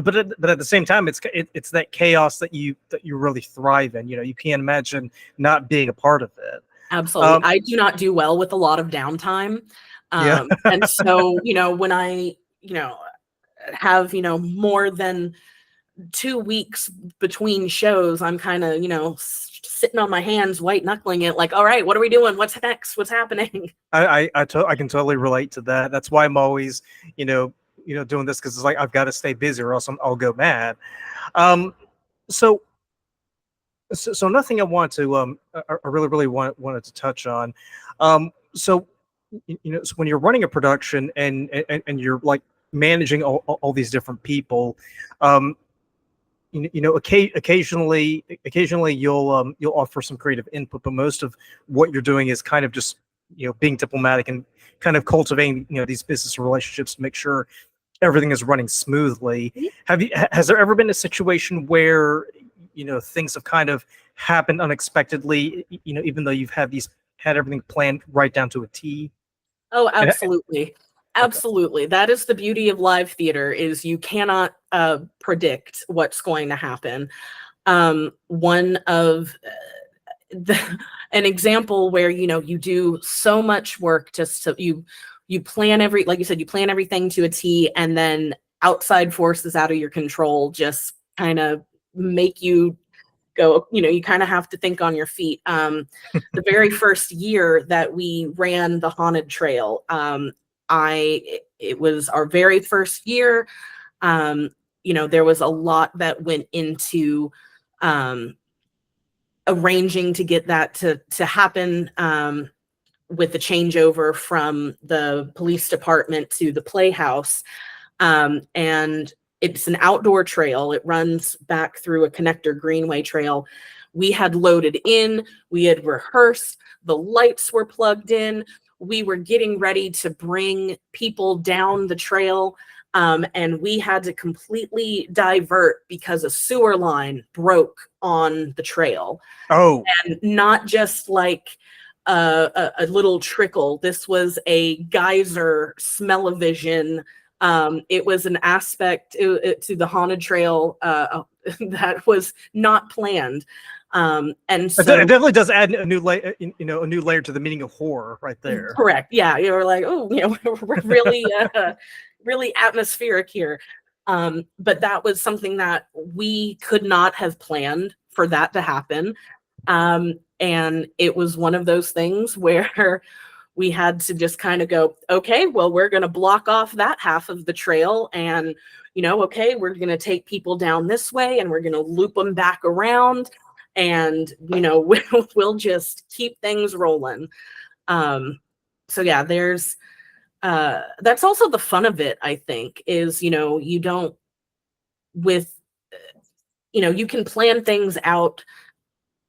but at the same time, it's that chaos that you really thrive in. You can't imagine not being a part of it. Absolutely. I do not do well with a lot of downtime. Yeah. And so, when I, have, more than 2 weeks between shows, I'm kind of, sitting on my hands, white knuckling it, like, all right, what are we doing? What's next? What's happening? I can totally relate to that. That's why I'm always, doing this, because it's like I've got to stay busy or else I'll go mad. So nothing I want to I really wanted to touch on. So so when you're running a production and you're like managing all these different people, occasionally you'll offer some creative input, but most of what you're doing is kind of just being diplomatic and kind of cultivating these business relationships to make sure everything is running smoothly. Has there ever been a situation where things have kind of happened unexpectedly, even though you've had everything planned right down to a T? Oh, absolutely. Absolutely. That is the beauty of live theater, is you cannot predict what's going to happen. One of an example where, you do so much work just to, you plan like you said, you plan everything to a T, and then outside forces out of your control just kind of make you go, you kind of have to think on your feet. The very first year that we ran the Haunted Trail, it was our very first year. There was a lot that went into arranging to get that to happen, with the changeover from the police department to the Playhouse. And it's an outdoor trail. It runs back through a connector greenway trail. We had loaded in, we had rehearsed, the lights were plugged in, we were getting ready to bring people down the trail, and we had to completely divert because a sewer line broke on the trail. Oh. And not just like a little trickle. This was a geyser, smell-o-vision. It was an aspect to the Haunted Trail that was not planned. And so it definitely does add a new layer, a new layer to the meaning of horror right there. Correct. Yeah. You're like, oh, we're really, really atmospheric here. But that was something that we could not have planned for that to happen. And it was one of those things where we had to just kind of go, okay, well, we're going to block off that half of the trail, and, okay, we're going to take people down this way and we're going to loop them back around, and, we'll just keep things rolling. So yeah, there's, that's also the fun of it, I think, is, you don't, with, you can plan things out,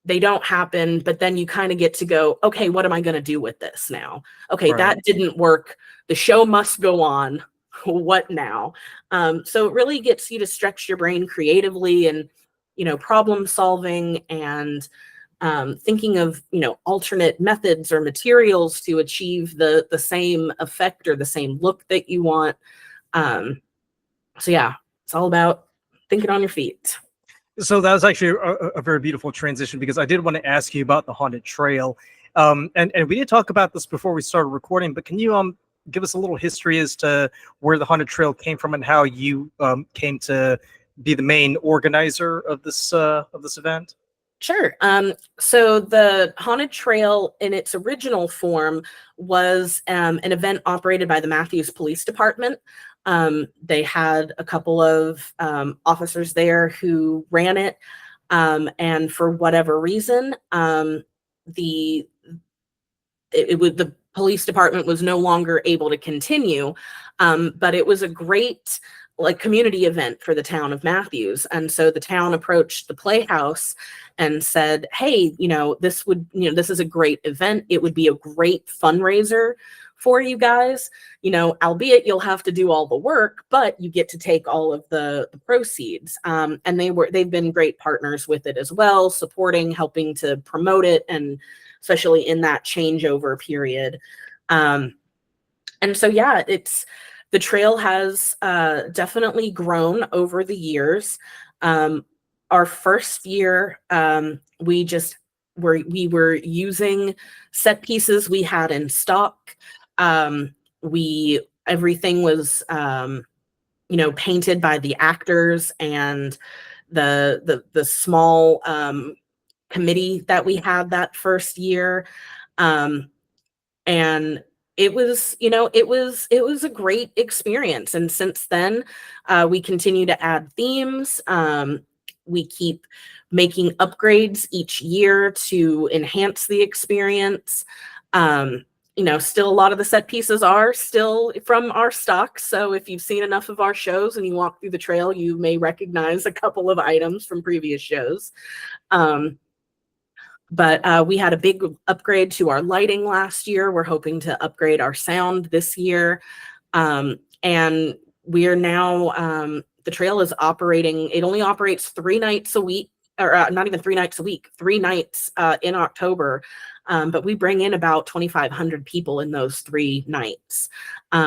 they don't happen, but then you kind of get to go, okay, what am I going to do with this now? Okay, right. That didn't work. The show must go on. What now? So it really gets you to stretch your brain creatively and, problem solving and thinking of, alternate methods or materials to achieve the same effect or the same look that you want. So yeah, it's all about thinking on your feet. So that was actually a very beautiful transition, because I did want to ask you about the Haunted Trail. And we did talk about this before we started recording, but can you give us a little history as to where the Haunted Trail came from and how you came to be the main organizer of this event? Sure. So the Haunted Trail in its original form was an event operated by the Matthews Police Department. They had a couple of officers there who ran it, and for whatever reason, the police department was no longer able to continue, but it was a great community event for the town of Matthews. And so the town approached the Playhouse and said, hey, this is a great event. It would be a great fundraiser for you guys, albeit you'll have to do all the work, but you get to take all of the proceeds. And they've been great partners with it as well, supporting, helping to promote it, and especially in that changeover period. And so, yeah, it's The trail has definitely grown over the years. Our first year, we were using set pieces we had in stock. Everything was painted by the actors and the small committee that we had that first year. And it was a great experience. And since then, we continue to add themes. We keep making upgrades each year to enhance the experience. Still a lot of the set pieces are still from our stock. So if you've seen enough of our shows and you walk through the trail, you may recognize a couple of items from previous shows. But we had a big upgrade to our lighting last year. We're hoping to upgrade our sound this year. And we are now, the trail is operating, it only operates 3 nights a week, or not even 3 nights a week, 3 nights in October. But we bring in about 2,500 people in those 3 nights. We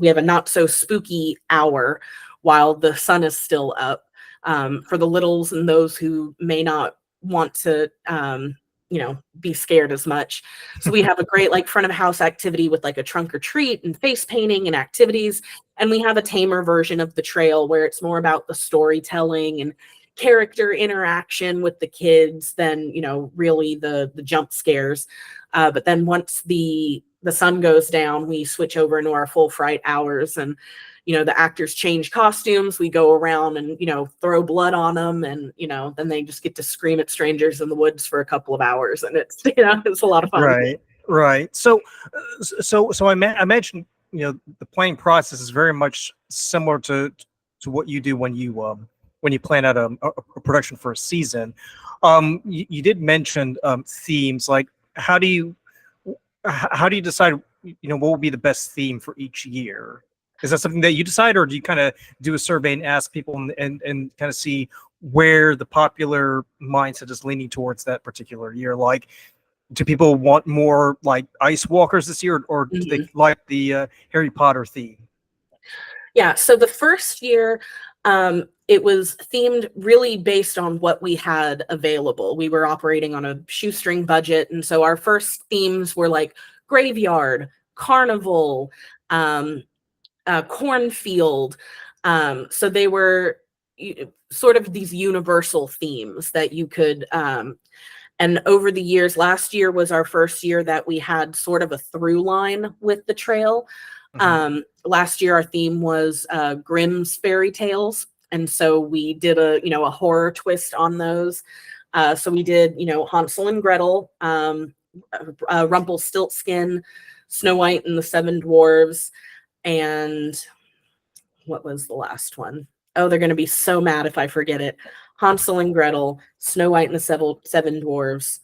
have a not so spooky hour while the sun is still up, for the littles and those who may not want to be scared as much. So we have a great front of house activity with a trunk or treat and face painting and activities. And we have a tamer version of the trail where it's more about the storytelling and character interaction with the kids than really the jump scares. But then once the sun goes down, we switch over into our full fright hours, and the actors change costumes. We go around and, throw blood on them, and, then they just get to scream at strangers in the woods for a couple of hours. And it's, it's a lot of fun. Right. Right. So I imagine, the planning process is very much similar to what you do when you plan out a production for a season. You did mention themes. Like, how do you decide, what will be the best theme for each year? Is that something that you decide, or do you kind of do a survey and ask people and kind of see where the popular mindset is leaning towards that particular year? Like, do people want more like ice walkers this year, or do they like the Harry Potter theme? Yeah. So the first year, it was themed really based on what we had available. We were operating on a shoestring budget. And so our first themes were like graveyard, carnival, cornfield. So they were sort of these universal themes that you could, and over the years, last year was our first year that we had sort of a through line with the trail. Last year, our theme was Grimm's fairy tales. And so we did a horror twist on those. So we did, Hansel and Gretel, Rumpelstiltskin, Snow White and the 7 Dwarves, and what was the last one? Oh, they're going to be so mad if I forget it. Hansel and Gretel, Snow White and the 7 Dwarves,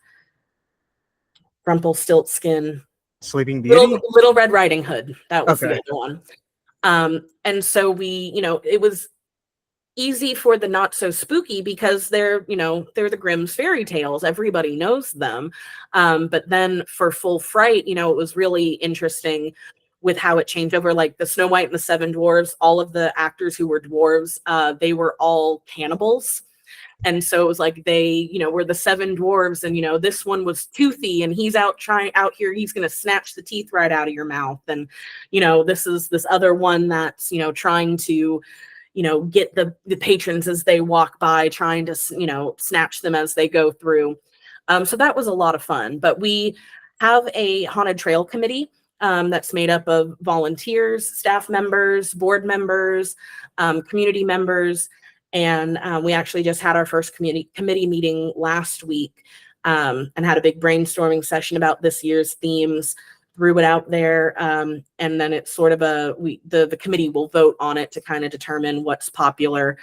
Rumpelstiltskin, Sleeping Beauty, Little Red Riding Hood. That was the Okay. other one. And so we, it was easy for the not so spooky because they're the Grimm's fairy tales. Everybody knows them. But then for full fright, it was really interesting with how it changed over. Like the Snow White and the 7 Dwarves, all of the actors who were dwarves, they were all cannibals. And so it was like they, were the 7 dwarves, and this one was toothy, and he's out here, he's gonna snatch the teeth right out of your mouth. And this is this other one that's trying to get the patrons as they walk by, trying to snatch them as they go through. So that was a lot of fun. But we have a haunted trail committee that's made up of volunteers, staff members, board members, community members. And we actually just had our first committee meeting last week, and had a big brainstorming session about this year's themes, threw it out there. And then it's sort of the committee will vote on it to kind of determine what's popular.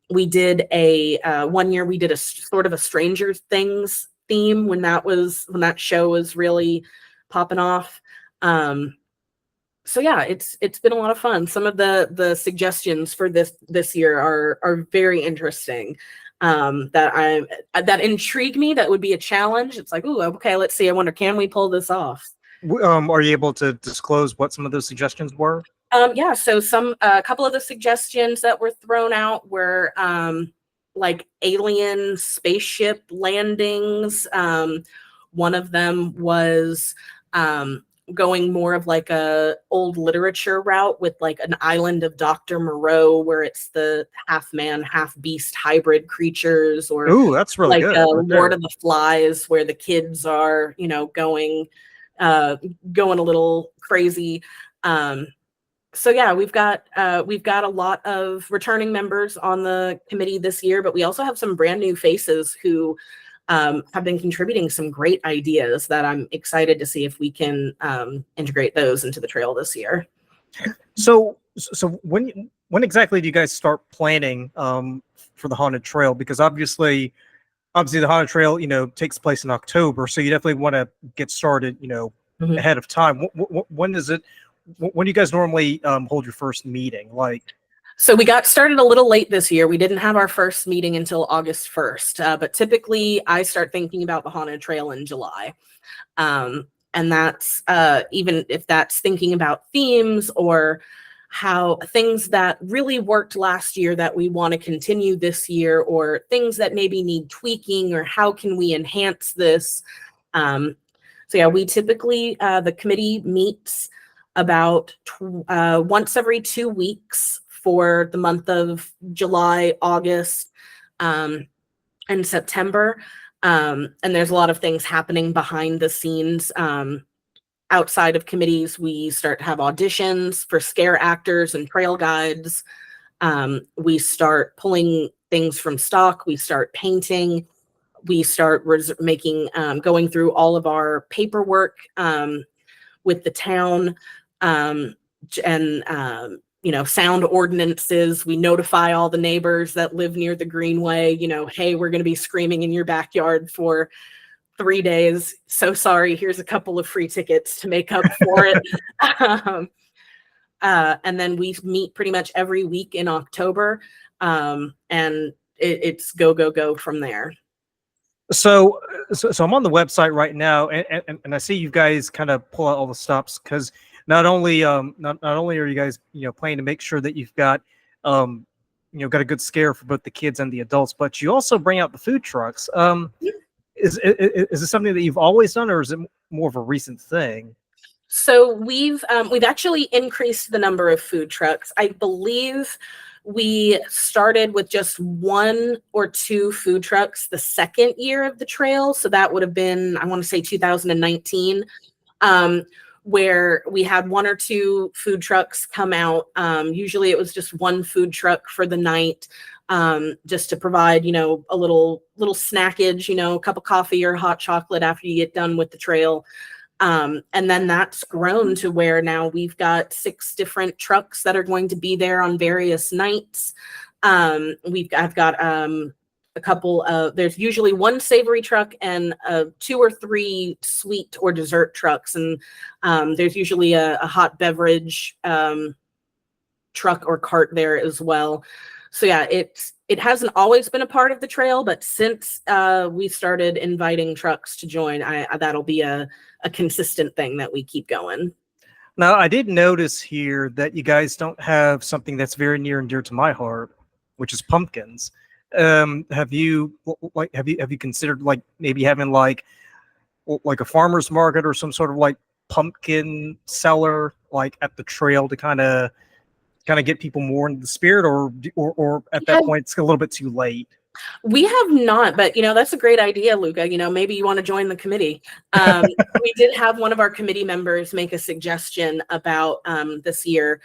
We did one year we did a sort of a Stranger Things theme when that show was really popping off. So yeah, it's been a lot of fun. Some of the suggestions for this year are very interesting. That intrigue me. That would be a challenge. It's like, ooh, okay, let's see. I wonder, can we pull this off? Are you able to disclose what some of those suggestions were? Yeah, so a couple of the suggestions that were thrown out were like alien spaceship landings. One of them was going more of like a old literature route with like an island of Dr. Moreau, where it's the half man, half beast hybrid creatures, or Ooh, that's really like good right Lord there. of the Flies, where the kids are, going a little crazy. So yeah, we've got a lot of returning members on the committee this year, but we also have some brand new faces who have been contributing some great ideas that I'm excited to see if we can integrate those into the trail this year. So when exactly do you guys start planning for the haunted trail? Because obviously the haunted trail takes place in October, so you definitely want to get started Mhm. ahead of time. When is it? When do you guys normally hold your first meeting? Like, So we got started a little late this year. We didn't have our first meeting until August 1st, but typically I start thinking about the haunted trail in July. And that's even if that's thinking about themes or how things that really worked last year that we want to continue this year, or things that maybe need tweaking, or how can we enhance this. So yeah, we typically, the committee meets about once every 2 weeks for the month of July, August, and September. And there's a lot of things happening behind the scenes. Outside of committees, we start to have auditions for scare actors and trail guides. We start pulling things from stock. We start painting. We start making, going through all of our paperwork with the town, and sound ordinances. We notify all the neighbors that live near the greenway, hey, we're going to be screaming in your backyard for 3 days. So sorry, here's a couple of free tickets to make up for it. And then we meet pretty much every week in October, and it's go, go, go from there. so I'm on the website right now, and I see you guys kind of pull out all the stops, because not only are you guys planning to make sure that you've got got a good scare for both the kids and the adults, but you also bring out the food trucks. Is this something that you've always done, or is it more of a recent thing? So we've actually increased the number of food trucks. I believe we started with just 1 or 2 food trucks the second year of the trail. So that would have been, I want to say 2019, where we had 1 or 2 food trucks come out. Usually it was just 1 food truck for the night, just to provide, a little snackage, a cup of coffee or hot chocolate after you get done with the trail. And then that's grown to where now we've got 6 different trucks that are going to be there on various nights. I've got a couple of, there's usually 1 savory truck and 2 or 3 sweet or dessert trucks. And there's usually a hot beverage truck or cart there as well. So yeah, it hasn't always been a part of the trail, but since we started inviting trucks to join, that'll be a consistent thing that we keep going. Now, I did notice here that you guys don't have something that's very near and dear to my heart, which is pumpkins. Have you considered like maybe having like a farmer's market or some sort of like pumpkin seller like at the trail to kind of get people more into the spirit, or at that point it's a little bit too late? We have not, but that's a great idea, Luca. Maybe you want to join the committee. We did have one of our committee members make a suggestion about this year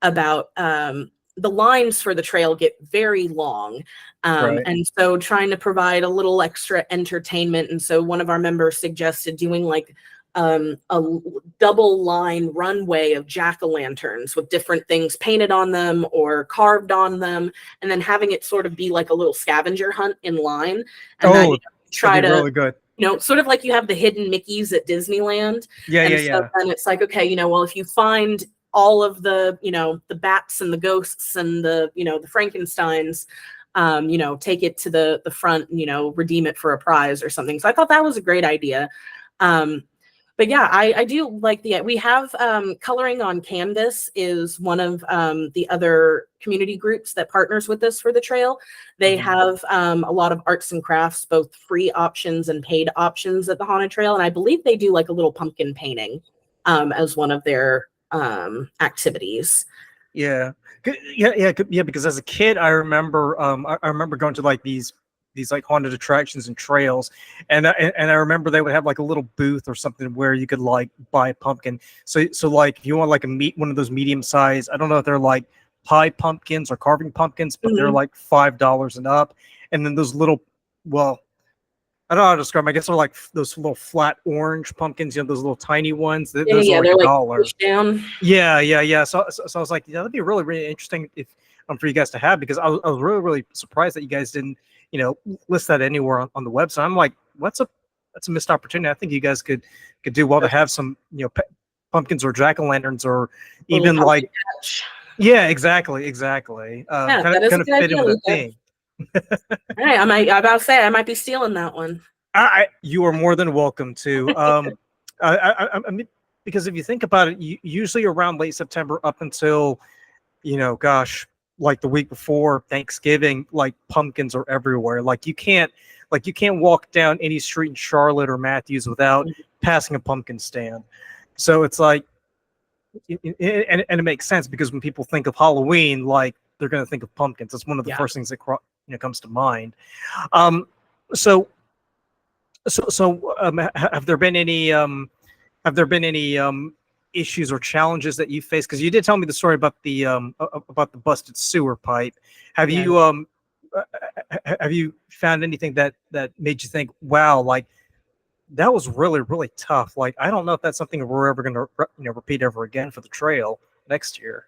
about the lines for the trail get very long. Right. And so trying to provide a little extra entertainment. And so one of our members suggested doing like a double line runway of jack-o'-lanterns with different things painted on them or carved on them, and then having it sort of be like a little scavenger hunt in line. And then try to really good. Sort of like you have the hidden Mickeys at Disneyland. Yeah, and yeah. And it's like, okay, well, if you find all of the, the bats and the ghosts and the, the Frankensteins, take it to the front, redeem it for a prize or something. So I thought that was a great idea. But yeah, I do like we have Coloring on Canvas is one of the other community groups that partners with us for the trail. They have a lot of arts and crafts, both free options and paid options at the Haunted Trail. And I believe they do like a little pumpkin painting as one of their activities. Yeah. Yeah. Because as a kid, I remember, I remember going to like these like haunted attractions and trails, and I remember they would have like a little booth or something where you could like buy a pumpkin. So like if you want like one of those medium size, I don't know if they're like pie pumpkins or carving pumpkins, but they're like $5 and up, and then those little, well, I don't know how to describe them. I guess they're like those little flat orange pumpkins, you know, those little tiny ones. Those are like they're $1. Like down. Yeah. So I was like, yeah, that'd be really, really interesting if for you guys to have, because I was really, really surprised that you guys didn't, you know, list that anywhere on the website. I'm like, that's a missed opportunity. I think you guys could do well to have some, you know, pumpkins or jack-o'-lanterns, or even like patch. Yeah, exactly. Yeah, Kind of fit in with the theme. All right, I about to say I might be stealing that one. You are more than welcome to. I mean, because if you think about it, usually around late September up until, you know, gosh, like the week before Thanksgiving, like pumpkins are everywhere. Like you can't walk down any street in Charlotte or Matthews without passing a pumpkin stand. So it's like, and it makes sense, because when people think of Halloween, like they're going to think of pumpkins. That's one of the first things that comes to mind. So have there been any issues or challenges that you faced? Because you did tell me the story about the busted sewer pipe. Have you found anything that made you think, wow, like that was really, really tough? Like, I don't know if that's something we're ever going to repeat ever again for the trail next year.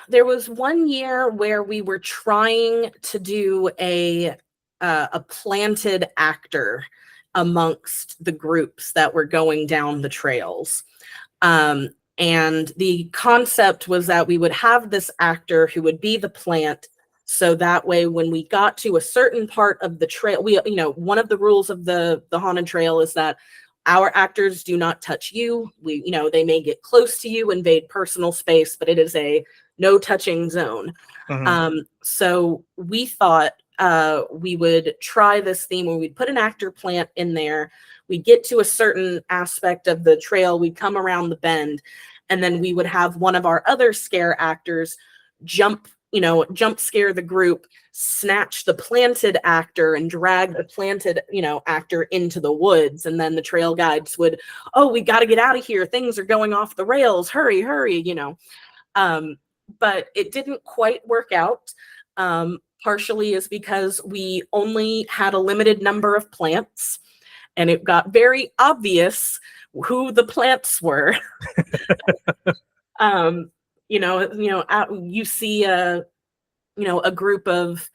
There was one year where we were trying to do a planted actor amongst the groups that were going down the trails. And the concept was that we would have this actor who would be the plant. So that way, when we got to a certain part of the trail, one of the rules of the Haunted Trail is that our actors do not touch you. They may get close to you, invade personal space, but it is a no touching zone. So we thought we would try this theme where we'd put an actor plant in there. We'd get to a certain aspect of the trail. We'd come around the bend, and then we would have one of our other scare actors jump scare the group, snatch the planted actor and drag the planted, actor into the woods. And then the trail guides would, oh, we got to get out of here. Things are going off the rails. Hurry. But it didn't quite work out. Partially is because we only had a limited number of plants, and it got very obvious who the plants were. You see a group of,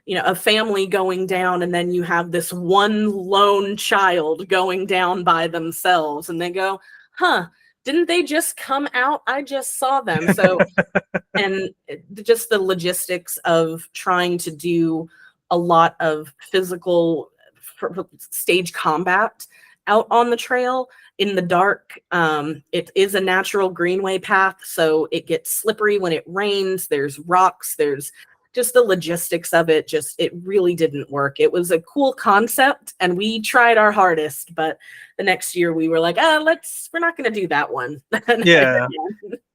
a family going down, and then you have this one lone child going down by themselves, and they go, huh, didn't they just come out? I just saw them. So, and just the logistics of trying to do a lot of physical stage combat out on the trail in the dark. It is a natural greenway path, so it gets slippery when it rains. There's rocks, there's just the logistics of it. It really didn't work. It was a cool concept, and we tried our hardest, but the next year we were like, we're not going to do that one.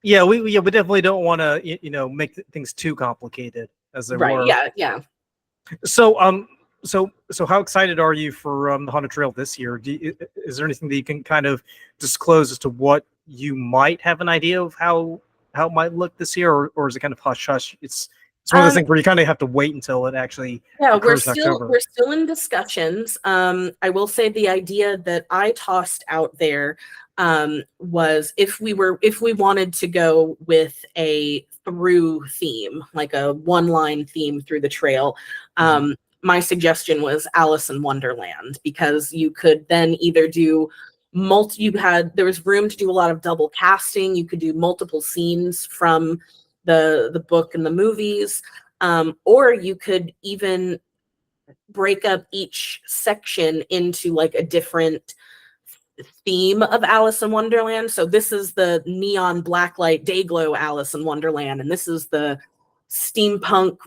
Yeah, we definitely don't want to, make things too complicated, as they were. Yeah. So how excited are you for the Haunted Trail this year? Is there anything that you can kind of disclose as to what you might have an idea of how it might look this year, or is it kind of hush hush? It's one of those things where you kind of have to wait until it actually occurs in October. We're still in discussions. I will say the idea that I tossed out there was if we wanted to go with a through theme, like a one-line theme through the trail. My suggestion was Alice in Wonderland, because you could then either do there was room to do a lot of double casting. You could do multiple scenes from the book and the movies, or you could even break up each section into like a different theme of Alice in Wonderland. So this is the neon blacklight day glow Alice in Wonderland, and this is the steampunk,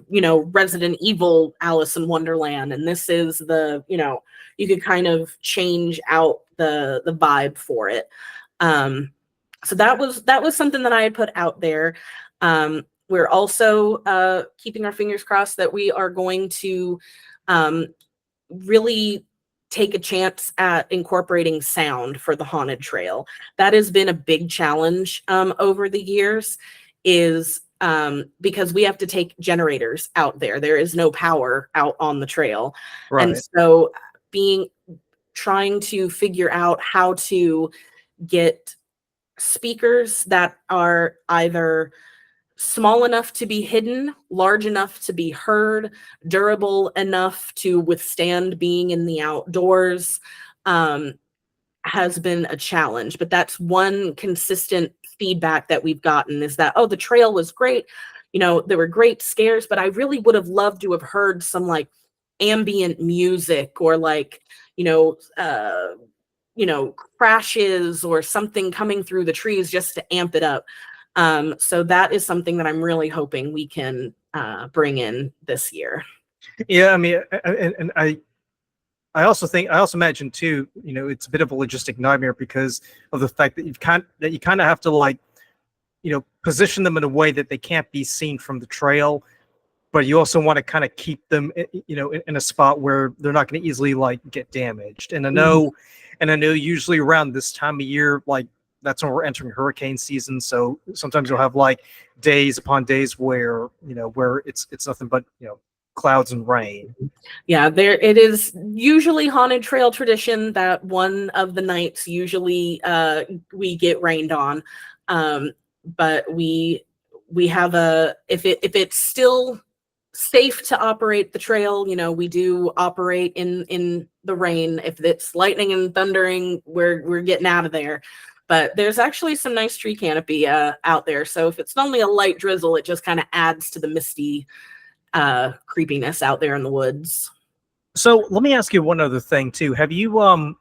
Resident Evil Alice in Wonderland, and this is the, you could kind of change out the vibe for it. So that was something that I had put out there. We're also keeping our fingers crossed that we are going to really take a chance at incorporating sound for the haunted trail. That has been a big challenge over the years, is because we have to take generators out there. There is no power out on the trail. Right. And so trying to figure out how to get speakers that are either small enough to be hidden, large enough to be heard, durable enough to withstand being in the outdoors, has been a challenge. But that's one consistent feedback that we've gotten, is that, oh, the trail was great. There were great scares, but I really would have loved to have heard some like ambient music, or like, crashes or something coming through the trees just to amp it up. So that is something that I'm really hoping we can bring in this year. Yeah, I mean, and I also imagine too, it's a bit of a logistic nightmare because of the fact that you kind of have to, like, position them in a way that they can't be seen from the trail, but you also want to kind of keep them, in a spot where they're not going to easily like get damaged. And I know usually around this time of year, like, that's when we're entering hurricane season. So sometimes you'll have like days upon days where it's nothing but, clouds and rain. Yeah, it is usually haunted trail tradition that one of the nights usually we get rained on. But we have if it's still safe to operate the trail, we do operate in the rain. If it's lightning and thundering, we're getting out of there. But there's actually some nice tree canopy out there. So if it's only a light drizzle, it just kind of adds to the misty creepiness out there in the woods. So let me ask you one other thing too. Have you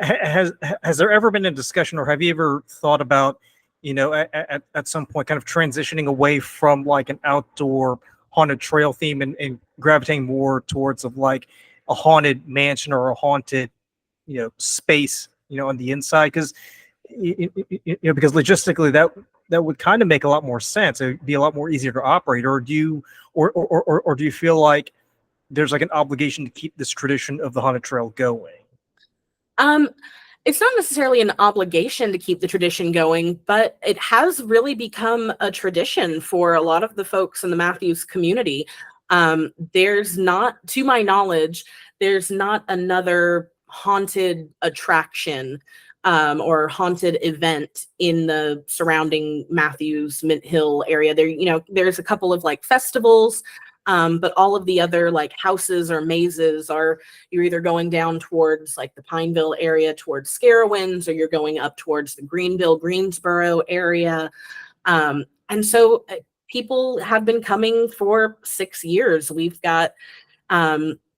has there ever been a discussion, or have you ever thought about, at some point kind of transitioning away from like an outdoor haunted trail theme and gravitating more towards of like a haunted mansion or a haunted, space, on the inside? Because because logistically that would kind of make a lot more sense. It would be a lot more easier to operate. Or do you feel like there's like an obligation to keep this tradition of the haunted trail going? It's not necessarily an obligation to keep the tradition going, but it has really become a tradition for a lot of the folks in the Matthews community. There's not, to my knowledge, there's not another haunted attraction or haunted event in the surrounding Matthews, Mint Hill area. There's a couple of like festivals, but all of the other like houses or mazes you're either going down towards like the Pineville area towards Scarowinds, or you're going up towards the Greenville, Greensboro area. And so people have been coming for 6 years. We've got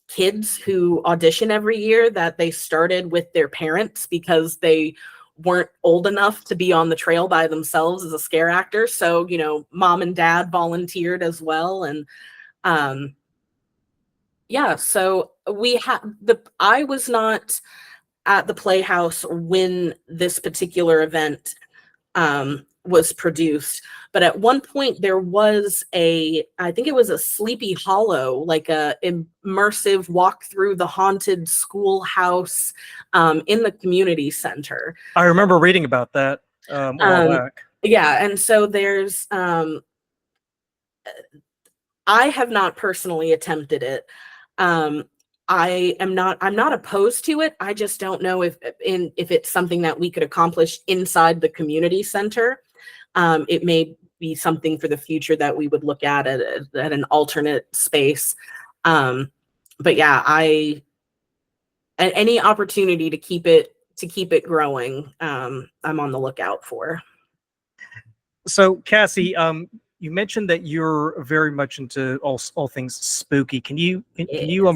kids who audition every year that they started with their parents because they weren't old enough to be on the trail by themselves as a scare actor. So, mom and dad volunteered as well. And so I was not at the Playhouse when this particular event was produced, but at one point there was I think it was a Sleepy Hollow, like a immersive walk through the haunted schoolhouse in the community center. I remember reading about that a while back. Yeah, and so there's I have not personally attempted it. I'm not opposed to it. I just don't know if it's something that we could accomplish inside the community center. It may be something for the future that we would look at an alternate space. But yeah, any opportunity to keep it growing, I'm on the lookout for. So Cassie, you mentioned that you're very much into all things spooky. Can you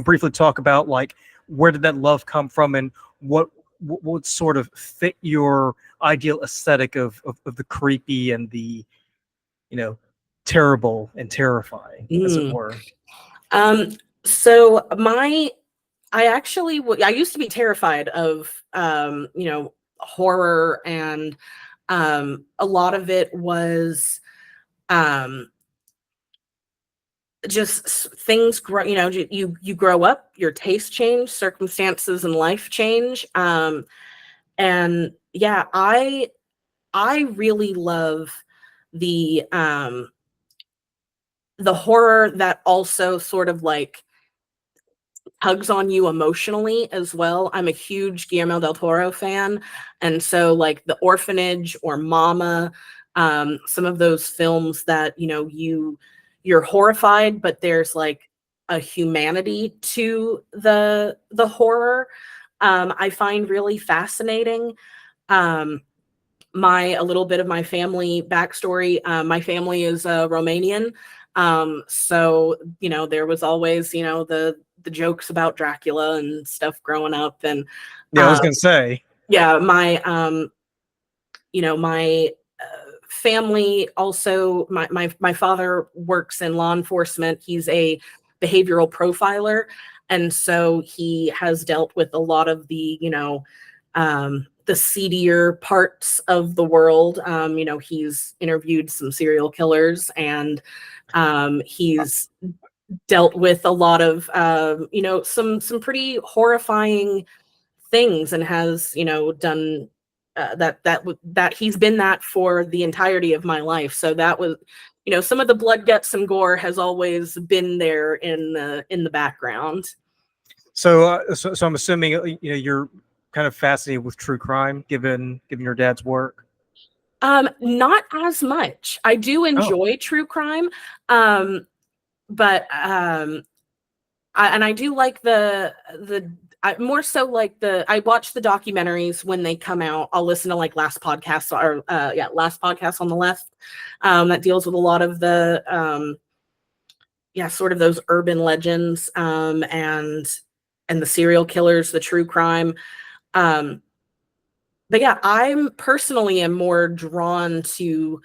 briefly talk about like where did that love come from, and what what would sort of fit your ideal aesthetic of the creepy and the, you know, terrible and terrifying, as it Mm. were? Um, so I used to be terrified of, horror, and a lot of it was um, just things grow. You grow up, your tastes change, circumstances and life change, and yeah, I really love the um, the horror that also sort of like tugs on you emotionally as well. I'm a huge Guillermo del Toro fan, and so like The Orphanage or Mama, some of those films that you're horrified, but there's like a humanity to the horror. I find really fascinating. Um, my a little bit of my family backstory. My family is Romanian, so there was always the jokes about Dracula and stuff growing up, and Yeah, I was gonna say. yeah, my family also. My father works in law enforcement. He's a behavioral profiler, and so he has dealt with a lot of the seedier parts of the world. He's interviewed some serial killers, and he's dealt with a lot of some pretty horrifying things, and has done that he's been that for the entirety of my life. So that was some of the blood, guts, and gore has always been there in the background. So I'm assuming you're kind of fascinated with true crime, given your dad's work. Not as much. I do Oh, enjoy true crime, but I do like I more so like I watch the documentaries when they come out. I'll listen to like Last Podcast Last Podcast on the Left, that deals with a lot of the sort of those urban legends, and the serial killers, the true crime. Um, but yeah, I'm personally am more drawn to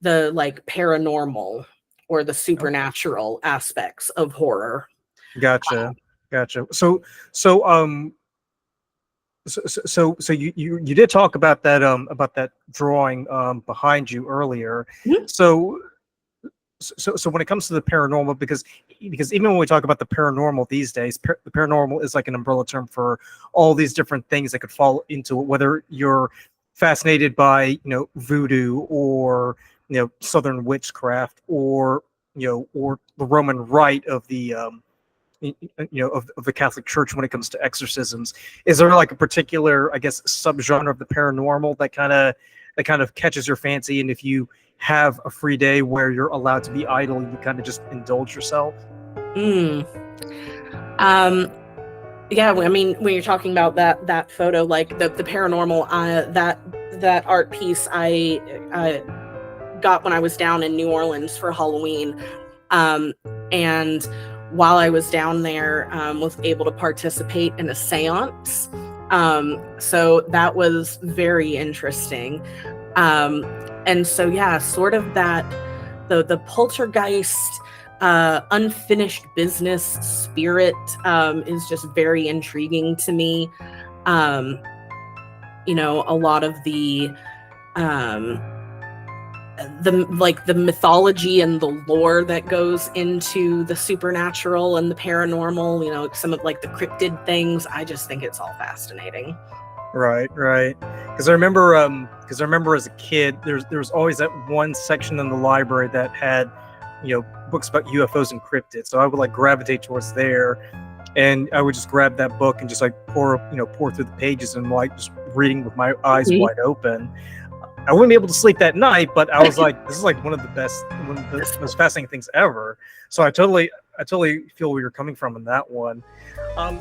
the like paranormal or the okay. supernatural aspects of horror. Gotcha. So you did talk about that drawing behind you earlier. Mhm. So so when it comes to the paranormal, because even when we talk about the paranormal these days, the paranormal is like an umbrella term for all these different things that could fall into it, whether you're fascinated by voodoo, or southern witchcraft, or or the Roman rite of the of the Catholic Church when it comes to exorcisms. Is there like a particular, I guess, subgenre of the paranormal that kind of catches your fancy, and if you have a free day where you're allowed to be idle, you kind of just indulge yourself? Mm. Um, yeah, I mean, when you're talking about that photo, like the paranormal, that art piece I got when I was down in New Orleans for Halloween, um, and while I was down there, was able to participate in a séance. So that was very interesting. Um, and so yeah, sort of that the poltergeist, unfinished business spirit, is just very intriguing to me. Um, a lot of um, the mythology and the lore that goes into the supernatural and the paranormal, some of like the cryptid things. I just think it's all fascinating. Right. Because I remember as a kid, there was always that one section in the library that had, books about UFOs and cryptids. So I would like gravitate towards there, and I would just grab that book and just like pour through the pages, and like just reading with my eyes Mhm. wide open. I wouldn't be able to sleep that night, but I was like, this is like one of the most fascinating things ever. So I totally feel where you're coming from in that one. Um,